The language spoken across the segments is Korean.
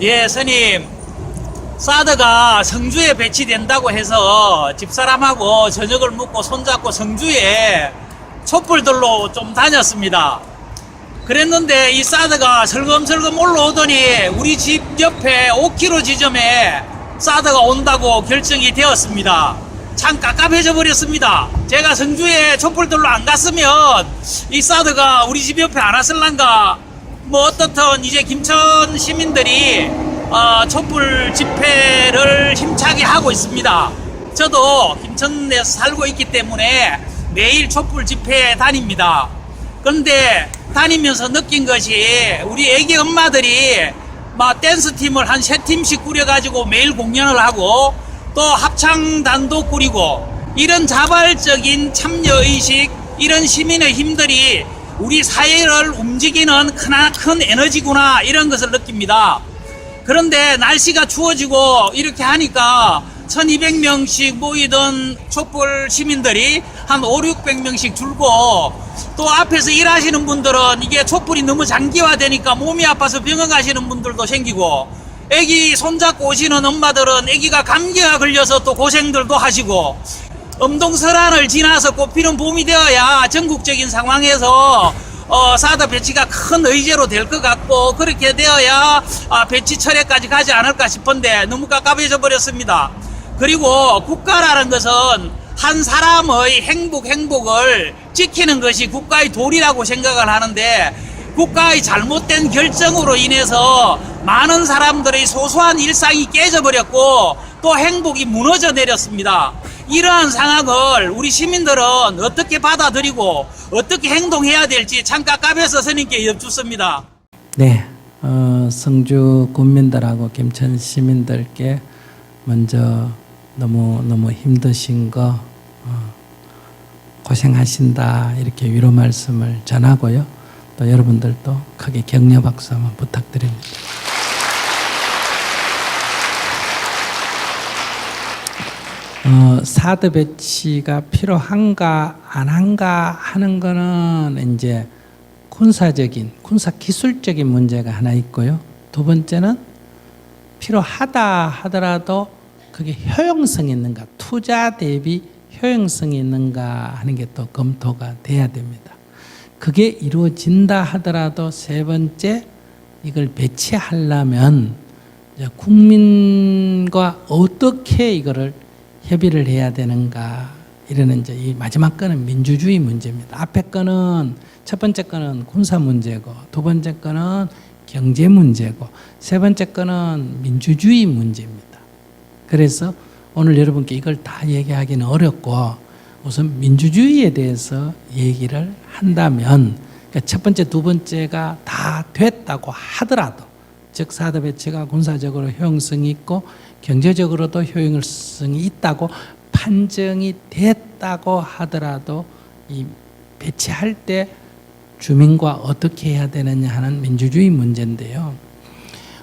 예, 스님. 사드가 성주에 배치된다고 해서 집사람하고 저녁을 먹고 손잡고 성주에 촛불들로 좀 다녔습니다. 그랬는데 이 사드가 슬금슬금 올라오더니 우리 집 옆에 5km 지점에 사드가 온다고 결정이 되었습니다. 참 깝깝해져 버렸습니다. 제가 성주에 촛불들로 안 갔으면 이 사드가 우리 집 옆에 안 왔을란가. 뭐 어떻든 이제 김천 시민들이 촛불 집회를 힘차게 하고 있습니다. 저도 김천에서 살고 있기 때문에 매일 촛불 집회에 다닙니다. 그런데 다니면서 느낀 것이 우리 애기 엄마들이 막 댄스팀을 한 3팀씩 꾸려가지고 매일 공연을 하고 또 합창단도 꾸리고 이런 자발적인 참여의식, 이런 시민의 힘들이 우리 사회를 움직이는 크나큰 에너지구나, 이런 것을 느낍니다. 그런데 날씨가 추워지고 이렇게 하니까 1200명씩 모이던 촛불 시민들이 한 500~600명씩 줄고, 또 앞에서 일하시는 분들은 이게 촛불이 너무 장기화되니까 몸이 아파서 병원 가시는 분들도 생기고, 애기 손잡고 오시는 엄마들은 애기가 감기가 걸려서 또 고생들도 하시고, 엄동설한을 지나서 꽃피는 봄이 되어야 전국적인 상황에서 사드 배치가 큰 의제로 될 것 같고, 그렇게 되어야 배치 철회까지 가지 않을까 싶은데 너무 깝깝해져 버렸습니다. 그리고 국가라는 것은 한 사람의 행복을 지키는 것이 국가의 도리라고 생각을 하는데, 국가의 잘못된 결정으로 인해서 많은 사람들의 소소한 일상이 깨져버렸고 또 행복이 무너져 내렸습니다. 이러한 상황을 우리 시민들은 어떻게 받아들이고 어떻게 행동해야 될지 참 깝깝해서 스님께 여쭙습니다. 네, 성주 군민들하고 김천 시민들께 먼저 너무 힘드신 거 고생하신다, 이렇게 위로 말씀을 전하고요. 또 여러분들도 크게 격려 박수 한번 부탁드립니다. 사드 배치가 필요한가 안 한가 하는 거는 이제 군사 기술적인 문제가 하나 있고요. 두 번째는 필요하다 하더라도 그게 효용성이 있는가, 투자 대비 효용성이 있는가 하는 게 또 검토가 돼야 됩니다. 그게 이루어진다 하더라도 세 번째, 이걸 배치하려면 국민과 어떻게 이거를 협의를 해야 되는가, 이러는 이제 이 마지막 거는 민주주의 문제입니다. 앞에 거는, 첫 번째 거는 군사 문제고, 두 번째 거는 경제 문제고, 세 번째 거는 민주주의 문제입니다. 그래서 오늘 여러분께 이걸 다 얘기하기는 어렵고, 우선 민주주의에 대해서 얘기를 한다면, 그러니까 첫 번째, 두 번째가 다 됐다고 하더라도, 즉 사드 배치가 군사적으로 효용성이 있고 경제적으로도 효용성이 있다고 판정이 됐다고 하더라도, 이 배치할 때 주민과 어떻게 해야 되느냐 하는 민주주의 문제인데요.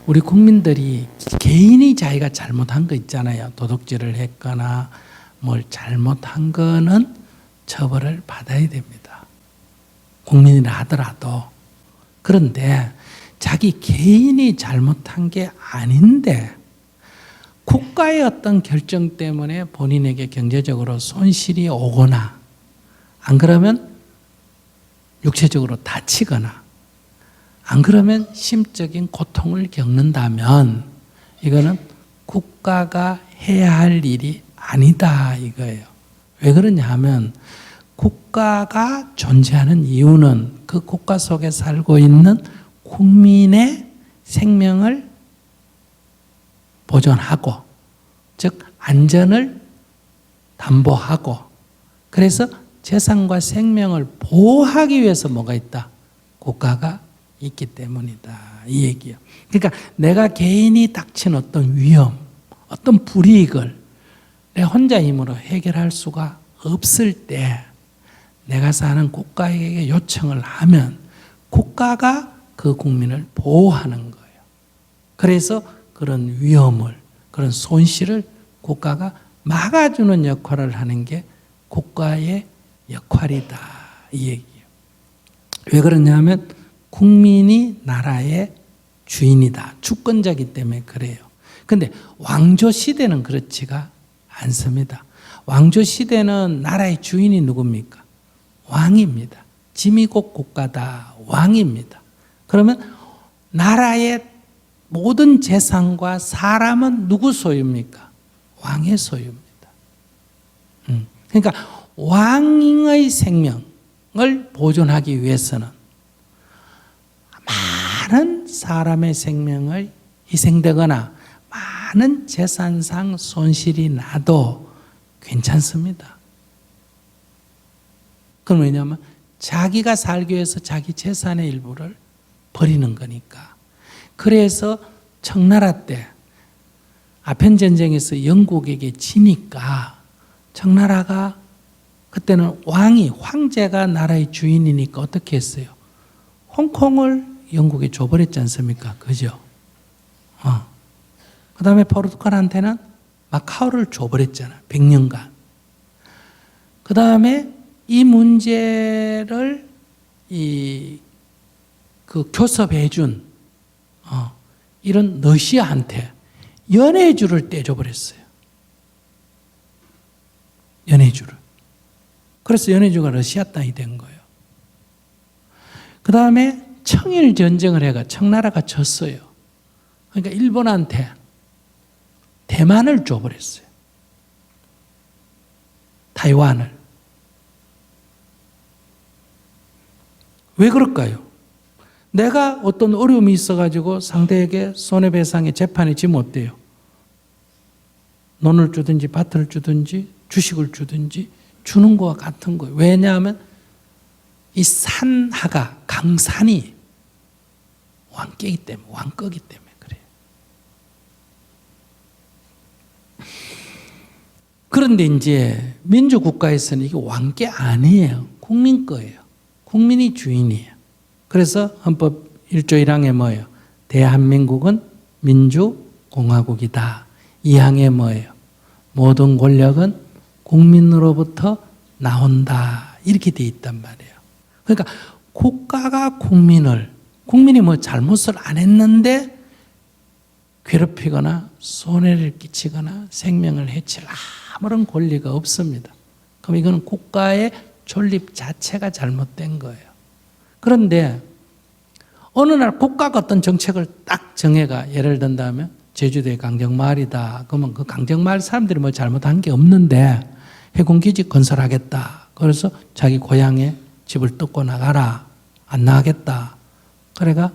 우리 국민들이 개인이 자기가 잘못한 거 있잖아요. 도둑질을 했거나 뭘 잘못한 거는 처벌을 받아야 됩니다. 국민이라 하더라도. 그런데 자기 개인이 잘못한 게 아닌데 국가의 어떤 결정 때문에 본인에게 경제적으로 손실이 오거나, 안 그러면 육체적으로 다치거나, 안 그러면 심적인 고통을 겪는다면 이거는 국가가 해야 할 일이 아니다, 이거예요. 왜 그러냐 하면, 국가가 존재하는 이유는 그 국가 속에 살고 있는 국민의 생명을 보존하고, 즉 안전을 담보하고, 그래서 재산과 생명을 보호하기 위해서 뭐가 있다? 국가가 있기 때문이다, 이 얘기예요. 그러니까 내가 개인이 닥친 어떤 위험, 어떤 불이익을 내 혼자 힘으로 해결할 수가 없을 때 내가 사는 국가에게 요청을 하면 국가가 그 국민을 보호하는 거예요. 그래서 그런 위험을, 그런 손실을 국가가 막아주는 역할을 하는 게 국가의 역할이다, 이 얘기예요. 왜 그러냐면 국민이 나라의 주인이다. 주권자이기 때문에 그래요. 근데 왕조 시대는 그렇지가 않습니다. 왕조 시대는 나라의 주인이 누굽니까? 왕입니다. 지미국 국가다. 왕입니다. 그러면 나라의 모든 재산과 사람은 누구 소유입니까? 왕의 소유입니다. 그러니까 왕의 생명을 보존하기 위해서는 많은 사람의 생명을 희생되거나 많은 재산상 손실이 나도 괜찮습니다. 그럼 왜냐하면 자기가 살기 위해서 자기 재산의 일부를 버리는 거니까. 그래서 청나라 때 아편 전쟁에서 영국에게 지니까 청나라가 그때는 황제가 나라의 주인이니까 어떻게 했어요? 홍콩을 영국에 줘버렸지 않습니까? 그죠? 그 다음에 포르투갈한테는 마카오를 줘버렸잖아. 100년간. 그 다음에 이 문제를 교섭해준 이런 러시아한테 연해주를 떼줘버렸어요. 연해주를. 그래서 연해주가 러시아 땅이 된 거예요. 그 다음에 청일 전쟁을 해가 청나라가 졌어요. 그러니까 일본한테 대만을 줘버렸어요. 타이완을. 왜 그럴까요? 내가 어떤 어려움이 있어가지고 상대에게 손해배상의 재판에 지면 어때요? 논을 주든지 밭을 주든지 주식을 주든지 주는 거와 같은 거예요. 왜냐하면 이 산하가 강산이 왕께이기 때문에 왕거기 때문에 그래요. 그런데 이제 민주국가에서는 이게 왕께 아니에요. 국민 거예요. 국민이 주인이에요. 그래서 헌법 1조 1항에 뭐예요? 대한민국은 민주공화국이다. 2항에 뭐예요? 모든 권력은 국민으로부터 나온다. 이렇게 돼 있단 말이에요. 그러니까 국가가 국민이 뭐 잘못을 안 했는데 괴롭히거나 손해를 끼치거나 생명을 해칠 아무런 권리가 없습니다. 그럼 이거는 국가의 존립 자체가 잘못된 거예요. 그런데 어느 날 국가가 어떤 정책을 딱 정해가 예를 든다면 제주도의 강정마을이다. 그러면 그 강정마을 사람들이 뭐 잘못한 게 없는데 해군기지 건설하겠다. 그래서 자기 고향에 집을 뜯고 나가라. 안 나가겠다. 그래가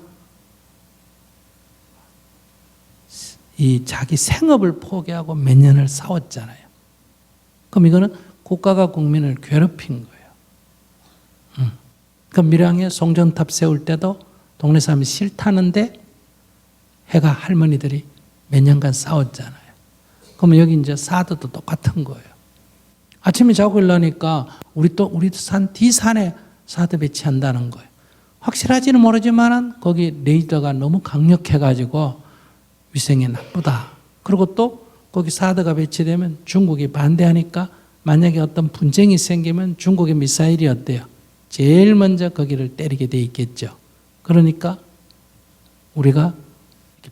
이 자기 생업을 포기하고 몇 년을 싸웠잖아요. 그럼 이거는 국가가 국민을 괴롭힌 거예요. 그 밀양에 송전탑 세울 때도 동네 사람이 싫다는데 해가 할머니들이 몇 년간 싸웠잖아요. 그러면 여기 이제 사드도 똑같은 거예요. 아침에 자고 일어나니까 우리 산 뒤산에 사드 배치한다는 거예요. 확실하지는 모르지만은 거기 레이더가 너무 강력해가지고 위생에 나쁘다. 그리고 또 거기 사드가 배치되면 중국이 반대하니까 만약에 어떤 분쟁이 생기면 중국의 미사일이 어때요? 제일 먼저 거기를 때리게 돼 있겠죠. 그러니까 우리가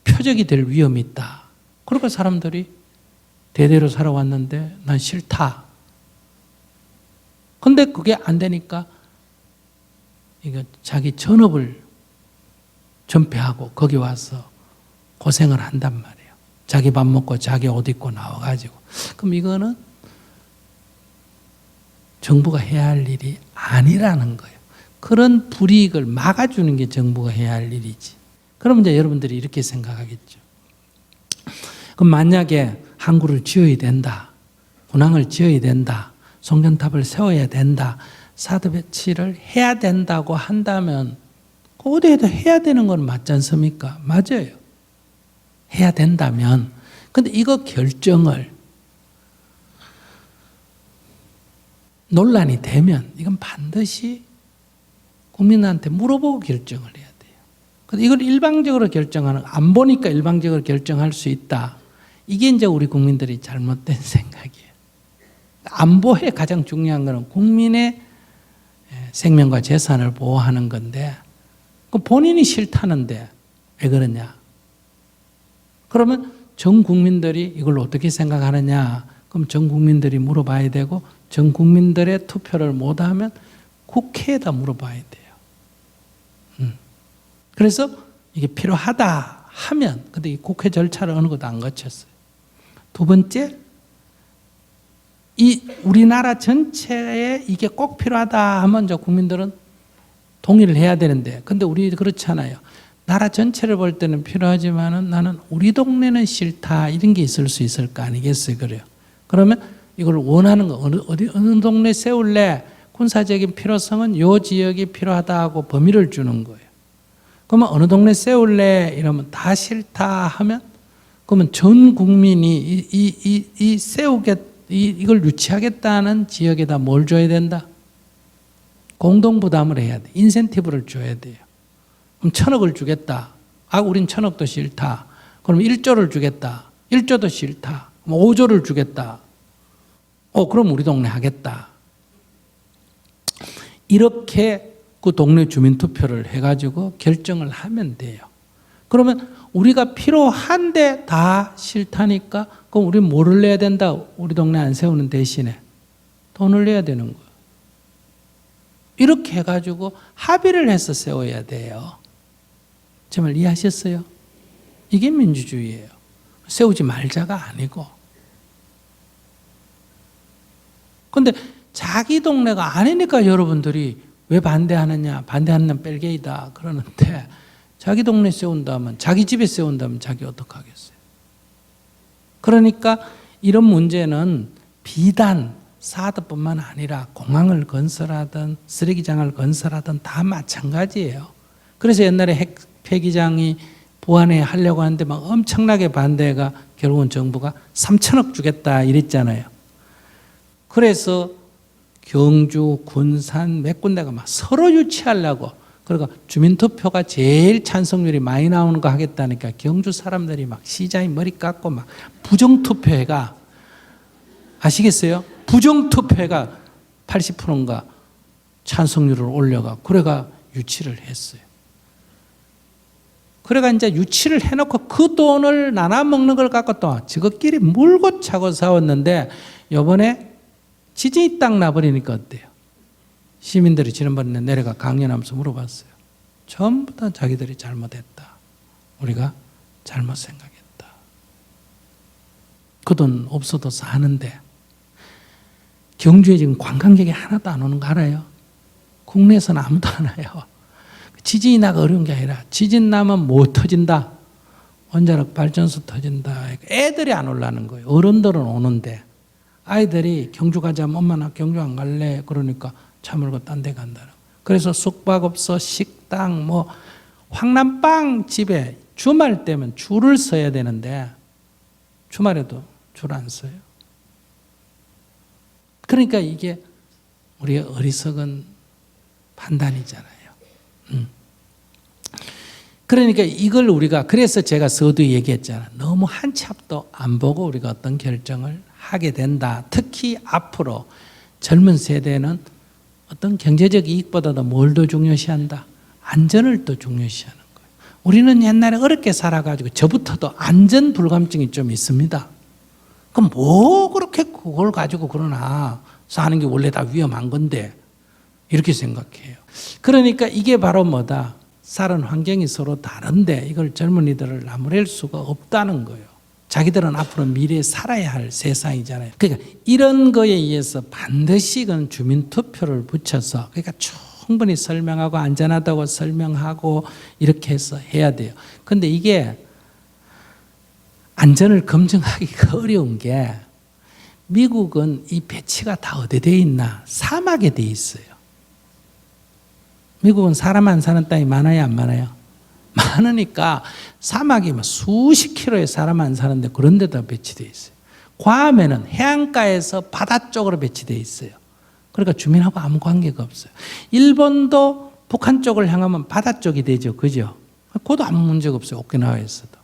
표적이 될 위험이 있다. 그러니까 사람들이 대대로 살아왔는데 난 싫다. 근데 그게 안 되니까 이거 자기 전업을 전폐하고 거기 와서 고생을 한단 말이에요. 자기 밥 먹고 자기 옷 입고 나와가지고. 그럼 이거는 정부가 해야 할 일이 아니라는 거예요. 그런 불이익을 막아주는 게 정부가 해야 할 일이지. 그럼 이제 여러분들이 이렇게 생각하겠죠. 그럼 만약에 항구를 지어야 된다. 군항을 지어야 된다. 송전탑을 세워야 된다. 사드 배치를 해야 된다고 한다면 어디에도 해야 되는 건 맞지 않습니까? 맞아요. 해야 된다면. 근데 이거 결정을 논란이 되면 이건 반드시 국민한테 물어보고 결정을 해야 돼요. 근데 이걸 일방적으로 결정하는, 안 보니까 일방적으로 결정할 수 있다. 이게 이제 우리 국민들이 잘못된 생각이에요. 안보에 가장 중요한 것은 국민의 생명과 재산을 보호하는 건데 본인이 싫다는데 왜 그러냐? 그러면 전 국민들이 이걸 어떻게 생각하느냐? 그럼 전 국민들이 물어봐야 되고 전 국민들의 투표를 못하면 국회에다 물어봐야 돼요. 그래서 이게 필요하다 하면 근데 이 국회 절차를 어느 것도 안 거쳤어요. 두 번째, 이 우리나라 전체에 이게 꼭 필요하다 하면 이제 국민들은 동의를 해야 되는데 근데 우리 그렇잖아요. 나라 전체를 볼 때는 필요하지만은 나는 우리 동네는 싫다 이런 게 있을 수 있을 거 아니겠어요? 그래요. 그러면 이걸 원하는 거 어느 동네 세울래? 군사적인 필요성은 요 지역이 필요하다 하고 범위를 주는 거예요. 그러면 어느 동네 세울래? 이러면 다 싫다 하면 그러면 전 국민이 이걸 유치하겠다는 지역에다 뭘 줘야 된다? 공동 부담을 해야 돼. 인센티브를 줘야 돼요. 그럼 1,000억을 주겠다. 아, 우린 1,000억도 싫다. 그럼 1조를 주겠다. 1조도 싫다. 그럼 5조를 주겠다. 그럼 우리 동네 하겠다. 이렇게 그 동네 주민투표를 해가지고 결정을 하면 돼요. 그러면 우리가 필요한데 다 싫다니까 그럼 우리 뭐를 내야 된다? 우리 동네 안 세우는 대신에 돈을 내야 되는 거예요. 이렇게 해가지고 합의를 해서 세워야 돼요. 제 말 이해하셨어요? 이게 민주주의예요. 세우지 말자가 아니고. 근데 자기 동네가 아니니까 여러분들이 왜 반대하느냐? 반대하는 뺄게이다 그러는데 자기 동네 세운다면 자기 집에 세운다면 자기 어떡하겠어요? 그러니까 이런 문제는 비단 사드뿐만 아니라 공항을 건설하든 쓰레기장을 건설하든 다 마찬가지예요. 그래서 옛날에 폐기장이 부안에 하려고 하는데 막 엄청나게 반대가 결국은 정부가 3,000억 주겠다 이랬잖아요. 그래서 경주, 군산 몇 군데가 막 서로 유치하려고 그러니까 주민투표가 제일 찬성률이 많이 나오는 거 하겠다니까 경주 사람들이 막 시장이 머리 깎고 막 부정투표회가 아시겠어요? 부정투표회가 80%인가 찬성률을 올려가 그래가 유치를 했어요. 그래가 이제 유치를 해놓고 그 돈을 나눠 먹는 걸 갖고 또 저것끼리 물고 차고 싸웠는데 이번에 지진이 딱 나버리니까 어때요? 시민들이 지난번에 내려가 강연하면서 물어봤어요. 전부 다 자기들이 잘못했다. 우리가 잘못 생각했다. 그 돈 없어도 사는데 경주에 지금 관광객이 하나도 안 오는 거 알아요? 국내에서는 아무도 안 와요. 지진이 나가 어려운 게 아니라 지진 나면 뭐 터진다? 원자력 발전소 터진다. 애들이 안 올라는 거예요. 어른들은 오는데 아이들이 경주 가자면 엄마 나 경주 안 갈래. 그러니까 차 몰고 딴 데 간다. 그래서 숙박업소, 식당, 뭐 황남빵 집에 주말 때면 줄을 서야 되는데 주말에도 줄 안 서요. 그러니까 이게 우리의 어리석은 판단이잖아요. 그러니까 이걸 우리가 그래서 제가 서두에 얘기했잖아요. 너무 한 치 앞도 안 보고 우리가 어떤 결정을 하게 된다. 특히 앞으로 젊은 세대는 어떤 경제적 이익보다도 뭘 더 중요시한다? 안전을 더 중요시하는 거예요. 우리는 옛날에 어렵게 살아가지고 저부터도 안전 불감증이 좀 있습니다. 그럼 뭐 그렇게 그걸 가지고 그러나 사는 게 원래 다 위험한 건데 이렇게 생각해요. 그러니까 이게 바로 뭐다? 사는 환경이 서로 다른데 이걸 젊은이들을 나무랄 수가 없다는 거예요. 자기들은 앞으로 미래에 살아야 할 세상이잖아요. 그러니까 이런 거에 의해서 반드시 그건 주민투표를 붙여서 그러니까 충분히 설명하고 안전하다고 설명하고 이렇게 해서 해야 돼요. 그런데 이게 안전을 검증하기가 어려운 게 미국은 이 배치가 다 어디 돼 있나? 사막에 돼 있어요. 미국은 사람 안 사는 땅이 많아요, 안 많아요? 많으니까 사막이 막 수십 킬로의 사람 안 사는데 그런 데다 배치되어 있어요. 괌에는 해안가에서 바다 쪽으로 배치되어 있어요. 그러니까 주민하고 아무 관계가 없어요. 일본도 북한 쪽을 향하면 바다 쪽이 되죠. 그죠? 그것도 아무 문제가 없어요. 오키나와에서도.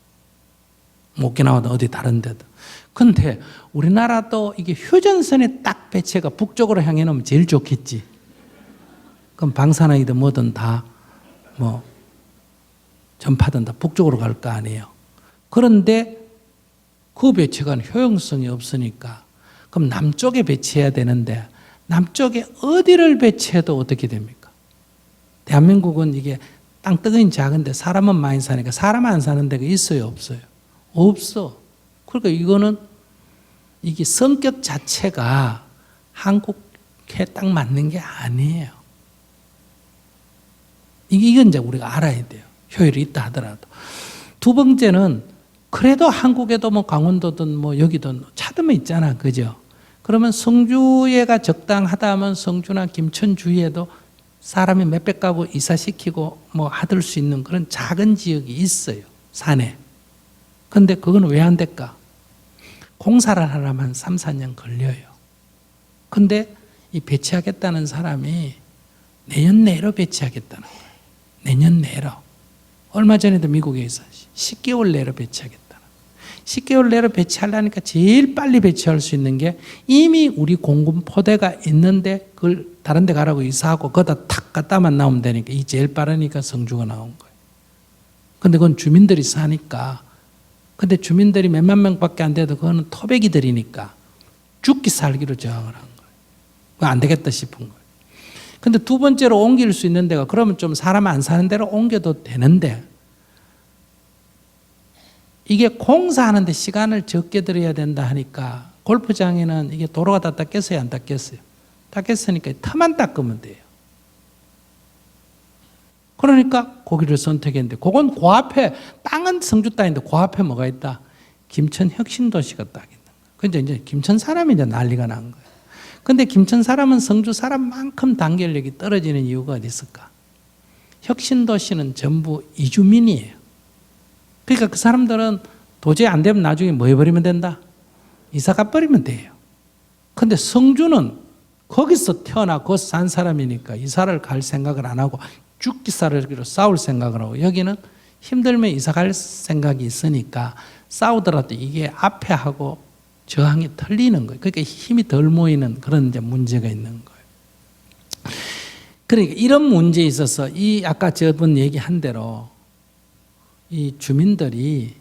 오키나와도 어디 다른 데도. 근데 우리나라도 이게 휴전선에 딱 배치가 북쪽으로 향해 놓으면 제일 좋겠지. 그럼 방사능이든 뭐든 다 뭐 전파된다. 북쪽으로 갈 거 아니에요. 그런데 그 배치가 효용성이 없으니까 그럼 남쪽에 배치해야 되는데 남쪽에 어디를 배치해도 어떻게 됩니까? 대한민국은 이게 땅덩이는 작은데 사람은 많이 사니까 사람 안 사는 데가 있어요, 없어요? 없어. 그러니까 이거는 이게 성격 자체가 한국에 딱 맞는 게 아니에요. 이건 이제 우리가 알아야 돼요. 효율이 있다 하더라도. 두 번째는 그래도 한국에도 뭐 강원도든 뭐 여기든 차드면 있잖아. 그죠? 그러면 성주에가 적당하다 하면 성주나 김천 주위에도 사람이 몇백 가구 이사시키고 뭐 하들 수 있는 그런 작은 지역이 있어요. 산에. 근데 그건 왜 안 될까? 공사를 하려면 3, 4년 걸려요. 근데 이 배치하겠다는 사람이 내년 내로 배치하겠다는 거예요. 내년 내로. 얼마 전에도 미국에서 10개월 내로 배치하겠다는 거예요. 10개월 내로 배치하려니까 제일 빨리 배치할 수 있는 게 이미 우리 공군 포대가 있는데 그걸 다른 데 가라고 이사하고 거기다 탁 갖다만 나오면 되니까 이 제일 빠르니까 성주가 나온 거예요. 근데 그건 주민들이 사니까. 근데 주민들이 몇만 명밖에 안 돼도 그거는 토백이들이니까 죽기 살기로 저항을 한 거예요. 그거 안 되겠다 싶은 거예요. 근데 두 번째로 옮길 수 있는 데가 그러면 좀 사람 안 사는 데로 옮겨도 되는데 이게 공사하는데 시간을 적게 들여야 된다 하니까 골프장에는 이게 도로가 다 닦였어요, 안 닦였어요? 닦였으니까 터만 닦으면 돼요. 그러니까 거기를 선택했는데 그건 그 앞에 땅은 성주 땅인데 그 앞에 뭐가 있다? 김천 혁신도시가 딱 있는 거예요. 근데 이제 김천 사람이 이제 난리가 난 거예요. 근데 김천 사람은 성주 사람만큼 단결력이 떨어지는 이유가 어디 있을까? 혁신도시는 전부 이주민이에요. 그러니까 그 사람들은 도저히 안 되면 나중에 뭐 해버리면 된다? 이사 가버리면 돼요. 근데 성주는 거기서 태어나 거기서 산 사람이니까 이사를 갈 생각을 안 하고 죽기 살기로 싸울 생각을 하고 여기는 힘들면 이사 갈 생각이 있으니까 싸우더라도 이게 앞에 하고 저항이 틀리는 거예요. 그러니까 힘이 덜 모이는 그런 이제 문제가 있는 거예요. 그러니까 이런 문제에 있어서 이 아까 저번 얘기한 대로 이 주민들이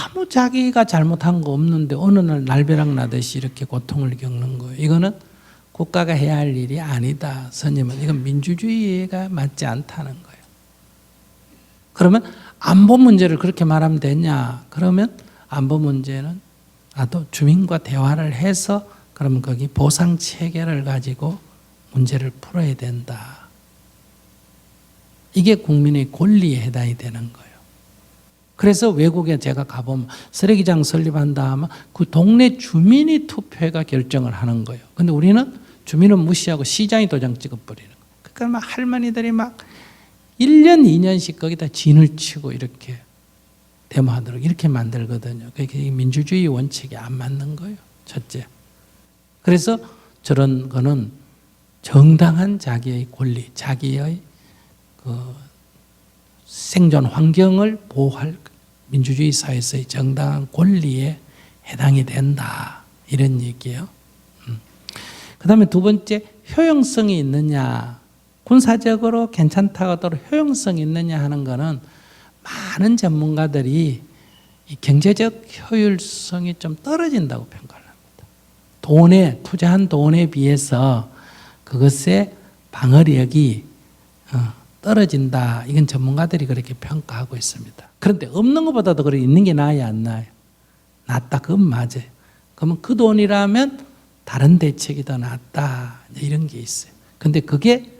아무 자기가 잘못한 거 없는데 어느 날 날벼락 나듯이 이렇게 고통을 겪는 거예요. 이거는 국가가 해야 할 일이 아니다. 스님은 이건 민주주의가 맞지 않다는 거예요. 그러면 안보 문제를 그렇게 말하면 되냐? 그러면 안보 문제는 나도 주민과 대화를 해서 그러면 거기 보상 체계를 가지고 문제를 풀어야 된다. 이게 국민의 권리에 해당이 되는 거예요. 그래서 외국에 제가 가보면 쓰레기장 설립한다 하면 그 동네 주민이 투표해가 결정을 하는 거예요. 근데 우리는 주민은 무시하고 시장이 도장 찍어버리는 거예요. 그러니까 막 할머니들이 막 1년, 2년씩 거기다 진을 치고 이렇게 데모하도록 이렇게 만들거든요. 그러니까 민주주의 원칙에 안 맞는 거예요. 첫째. 그래서 저런 거는 정당한 자기의 권리, 자기의 그 생존 환경을 보호할 민주주의 사회에서의 정당한 권리에 해당이 된다. 이런 얘기예요. 그 다음에 두 번째, 효용성이 있느냐. 군사적으로 괜찮다고 하더라도 효용성이 있느냐 하는 거는 많은 전문가들이 이 경제적 효율성이 좀 떨어진다고 평가를 합니다. 투자한 돈에 비해서 그것의 방어력이 떨어진다. 이건 전문가들이 그렇게 평가하고 있습니다. 그런데 없는 것보다도 그래 있는 게 나아요, 안 나아요? 낫다. 그건 맞아요. 그러면 그 돈이라면 다른 대책이 더 낫다. 이런 게 있어요. 근데 그게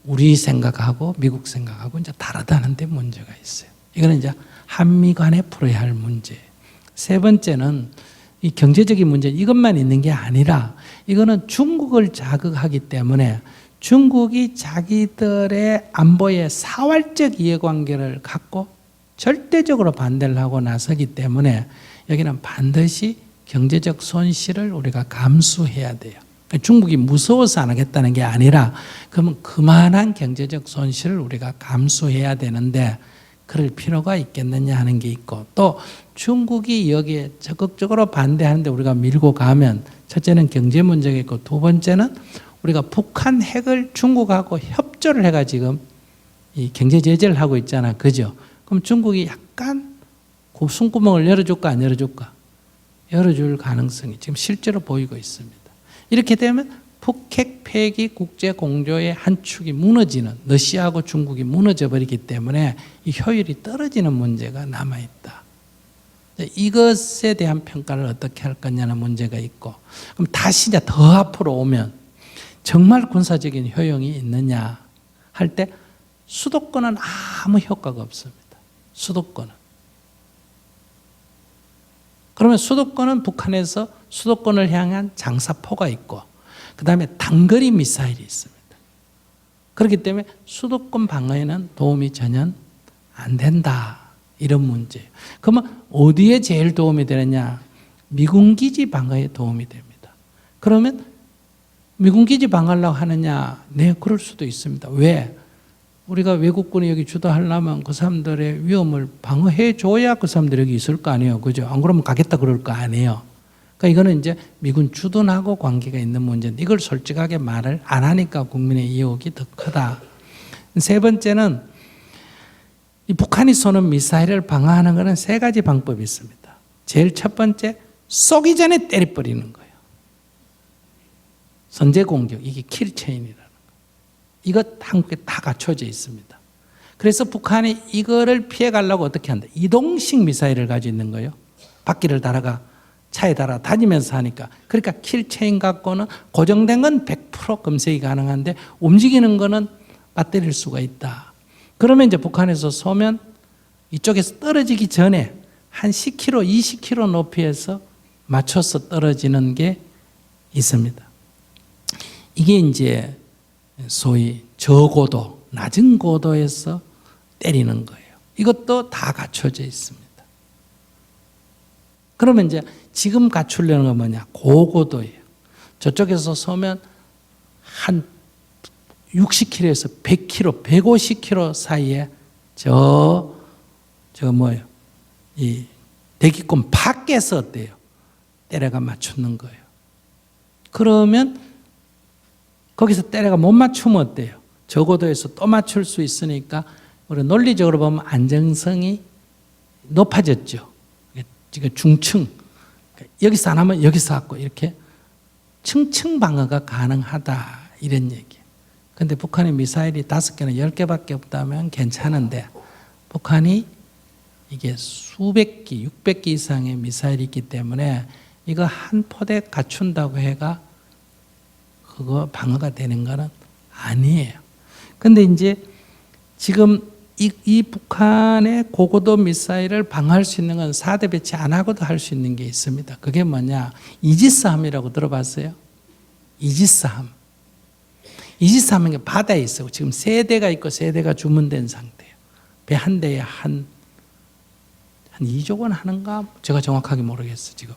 우리 생각하고 미국 생각하고 이제 다르다는 데 문제가 있어요. 이거는 이제 한미 간에 풀어야 할 문제. 세 번째는 이 경제적인 문제, 이것만 있는 게 아니라 이거는 중국을 자극하기 때문에 중국이 자기들의 안보에 사활적 이해관계를 갖고 절대적으로 반대를 하고 나서기 때문에 여기는 반드시 경제적 손실을 우리가 감수해야 돼요. 중국이 무서워서 안 하겠다는 게 아니라 그러면 그만한 경제적 손실을 우리가 감수해야 되는데 그럴 필요가 있겠느냐 하는 게 있고, 또 중국이 여기에 적극적으로 반대하는데 우리가 밀고 가면 첫째는 경제 문제가 있고, 두 번째는 우리가 북한 핵을 중국하고 협조를 해가 지금 이 경제 제재를 하고 있잖아. 그죠? 그럼 중국이 약간 그 숨구멍을 열어줄까 안 열어줄까? 열어줄 가능성이 지금 실제로 보이고 있습니다. 이렇게 되면 북핵 폐기 국제 공조의 한 축이 무너지는, 러시아하고 중국이 무너져 버리기 때문에 이 효율이 떨어지는 문제가 남아있다. 이것에 대한 평가를 어떻게 할 거냐는 문제가 있고, 그럼 다시 이제 더 앞으로 오면 정말 군사적인 효용이 있느냐 할 때 수도권은 아무 효과가 없습니다. 수도권은. 그러면 수도권은 북한에서 수도권을 향한 장사포가 있고 그 다음에 단거리 미사일이 있습니다. 그렇기 때문에 수도권 방어에는 도움이 전혀 안 된다. 이런 문제예요. 그러면 어디에 제일 도움이 되느냐? 미군 기지 방어에 도움이 됩니다. 그러면 미군 기지 방어하려고 하느냐? 네, 그럴 수도 있습니다. 왜? 우리가 외국군이 여기 주도하려면 그 사람들의 위험을 방어해 줘야 그 사람들이 여기 있을 거 아니에요. 그죠? 안 그러면 가겠다 그럴 거 아니에요. 그러니까 이거는 이제 미군 주둔하고 관계가 있는 문제인데 이걸 솔직하게 말을 안 하니까 국민의 이혹이 더 크다. 세 번째는 이 북한이 쏘는 미사일을 방어하는 것은 세 가지 방법이 있습니다. 제일 첫 번째, 쏘기 전에 때려버리는 거예요. 선제 공격, 이게 킬체인이라는 거예요. 이거 한국에 다 갖춰져 있습니다. 그래서 북한이 이거를 피해가려고 어떻게 한다? 이동식 미사일을 가지고 있는 거예요. 바퀴를 달아가 차에 달아 다니면서 하니까. 그러니까 킬체인 갖고는 고정된 건 100% 검색이 가능한데 움직이는 거는 배터리일 수가 있다. 그러면 이제 북한에서 쏘면 이쪽에서 떨어지기 전에 한 10km, 20km 높이에서 맞춰서 떨어지는 게 있습니다. 이게 이제 소위 저고도, 낮은 고도에서 때리는 거예요. 이것도 다 갖춰져 있습니다. 그러면 이제 지금 갖추려는 건 뭐냐? 고고도예요. 저쪽에서 쏘면 한 60km에서 100km, 150km 사이에 이 대기권 밖에서 어때요? 때려가 맞추는 거예요. 그러면 거기서 때려가 못 맞추면 어때요? 저고도에서 또 맞출 수 있으니까 우리 논리적으로 보면 안정성이 높아졌죠. 지금 중층, 여기서 안 하면 여기서 하고 이렇게 층층 방어가 가능하다 이런 얘기예요. 근데 북한의 미사일이 5개나 10개밖에 없다면 괜찮은데 북한이 이게 수백 기, 600기 이상의 미사일이 있기 때문에 이거 한 포대 갖춘다고 해가 그거 방어가 되는 거는 아니에요. 근데 이제 지금 이 북한의 고고도 미사일을 방어할 수 있는 건 4대 배치 안 하고도 할 수 있는 게 있습니다. 그게 뭐냐? 이지스함이라고 들어봤어요? 이지스함. 이지스함은 게 바다에 있어요. 지금 3대가 있고 3대가 주문된 상태예요. 배 한 대에 한 2조 원 하는가? 제가 정확하게 모르겠어요. 지금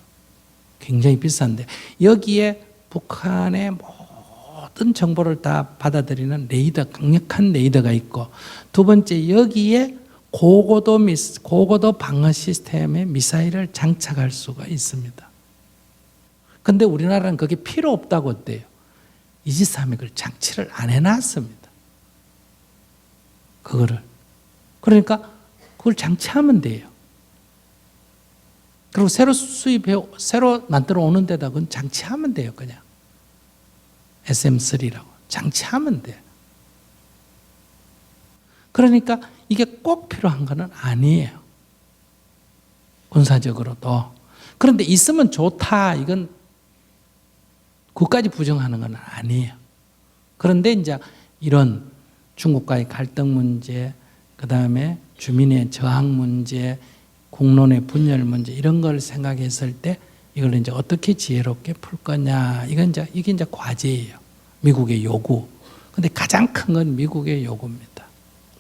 굉장히 비싼데 여기에 북한의 모든 정보를 다 받아들이는 레이더, 강력한 레이더가 있고 두 번째 여기에 고고도 방어 시스템의 미사일을 장착할 수가 있습니다. 그런데 우리나라는 그게 필요 없다고 어때요? 이지스함을 장치를 안 해놨습니다. 그거를. 그러니까 그걸 장치하면 돼요. 그리고 새로 만들어 오는 데다 그건 장치하면 돼요, 그냥. SM3라고. 장치하면 돼요. 그러니까 이게 꼭 필요한 건 아니에요. 군사적으로도. 그런데 있으면 좋다. 이건 그것까지 부정하는 건 아니에요. 그런데 이제 이런 중국과의 갈등 문제, 그 다음에 주민의 저항 문제, 국론의 분열 문제 이런 걸 생각했을 때 이걸 이제 어떻게 지혜롭게 풀 거냐. 이게 이제 과제예요. 미국의 요구. 근데 가장 큰 건 미국의 요구입니다.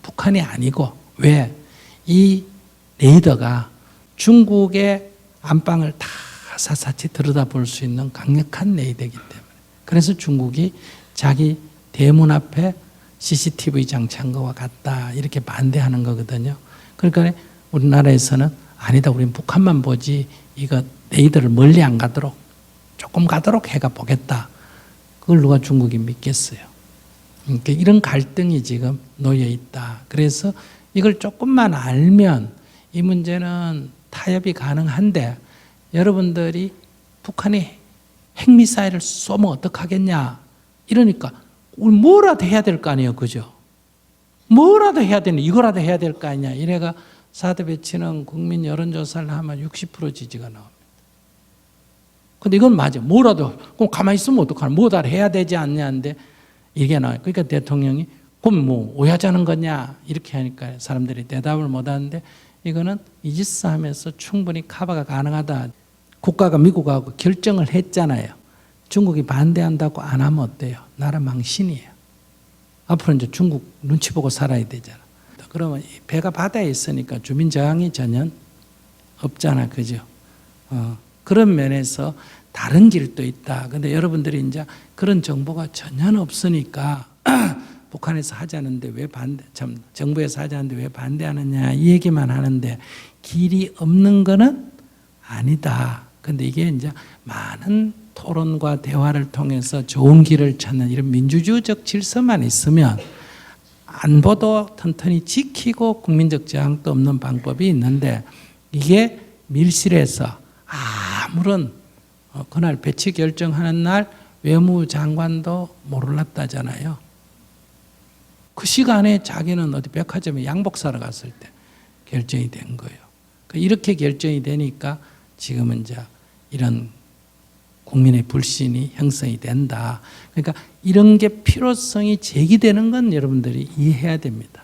북한이 아니고 왜? 이 레이더가 중국의 안방을 다 샅샅이 들여다볼 수 있는 강력한 레이더이기 때문에. 그래서 중국이 자기 대문 앞에 CCTV 장치한 거와 같다 이렇게 반대하는 거거든요. 그러니까 우리나라에서는 아니다, 우리는 북한만 보지 이거 레이더를 멀리 안 가도록 조금 가도록 해가 보겠다. 그걸 누가 중국이 믿겠어요. 그러니까 이런 갈등이 지금 놓여 있다. 그래서 이걸 조금만 알면 이 문제는 타협이 가능한데 여러분들이 북한이 핵미사일을 쏘면 어떡하겠냐 이러니까 우리 뭐라도 해야 될 거 아니에요. 그죠? 뭐라도 해야 되는 이거라도 해야 될 거 아니냐. 이래가 사드 배치는 국민 여론조사를 하면 60% 지지가 나옵니다. 근데 이건 맞아. 뭐라도 그럼 가만히 있으면 어떡하나. 뭐다 해야 되지 않냐는데 이게 나와요. 그러니까 대통령이 그럼 뭐 오해하자는 거냐 이렇게 하니까 사람들이 대답을 못하는데 이거는 이지스 하면서 충분히 커버가 가능하다. 국가가 미국하고 결정을 했잖아요. 중국이 반대한다고 안 하면 어때요? 나라 망신이에요. 앞으로 이제 중국 눈치 보고 살아야 되잖아. 그러면 배가 바다에 있으니까 주민 저항이 전혀 없잖아. 그죠? 그런 면에서 다른 길도 있다. 근데 여러분들이 이제 그런 정보가 전혀 없으니까 북한에서 하자는데 왜 정부에서 하자는데 왜 반대하느냐 이 얘기만 하는데 길이 없는 거는 아니다. 근데 이게 이제 많은 토론과 대화를 통해서 좋은 길을 찾는 이런 민주주의적 질서만 있으면 안보도 튼튼히 지키고 국민적 저항도 없는 방법이 있는데 이게 밀실에서 아무런 그날 배치 결정하는 날 외무장관도 몰랐다잖아요. 그 시간에 자기는 어디 백화점에 양복 사러 갔을 때 결정이 된 거예요. 이렇게 결정이 되니까 지금은 이제 이런 국민의 불신이 형성이 된다. 그러니까 이런 게 필요성이 제기되는 건 여러분들이 이해해야 됩니다.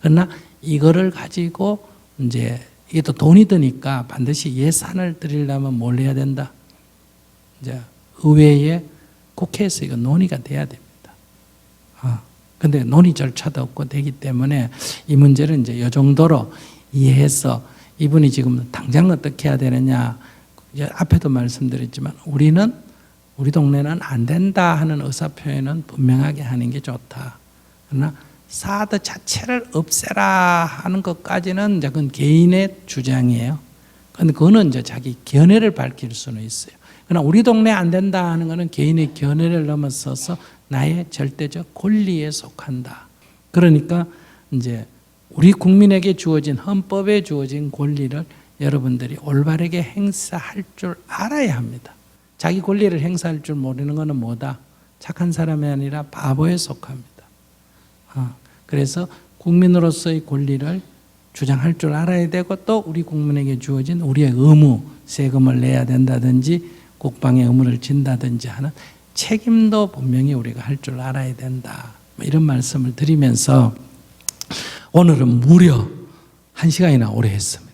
그러나 이거를 가지고 이제 이게 또 돈이 드니까 반드시 예산을 들이려면 뭘 해야 된다? 이제 의회에 국회에서 이거 논의가 돼야 됩니다. 근데 논의 절차도 없고 되기 때문에 이 문제를 이제 이 정도로 이해해서 이분이 지금 당장 어떻게 해야 되느냐. 앞에도 말씀드렸지만 우리 동네는 안 된다 하는 의사표현은 분명하게 하는 게 좋다. 그러나 사드 자체를 없애라 하는 것까지는 이제 그건 개인의 주장이에요. 그런데 그거는 이제 자기 견해를 밝힐 수는 있어요. 그러나 우리 동네 안 된다 하는 것은 개인의 견해를 넘어서서 나의 절대적 권리에 속한다. 그러니까 이제 우리 국민에게 주어진 헌법에 주어진 권리를 여러분들이 올바르게 행사할 줄 알아야 합니다. 자기 권리를 행사할 줄 모르는 것은 뭐다? 착한 사람이 아니라 바보에 속합니다. 그래서 국민으로서의 권리를 주장할 줄 알아야 되고 또 우리 국민에게 주어진 우리의 의무, 세금을 내야 된다든지 국방의 의무를 진다든지 하는 책임도 분명히 우리가 할 줄 알아야 된다. 이런 말씀을 드리면서 오늘은 무려 1시간이나 오래 했습니다.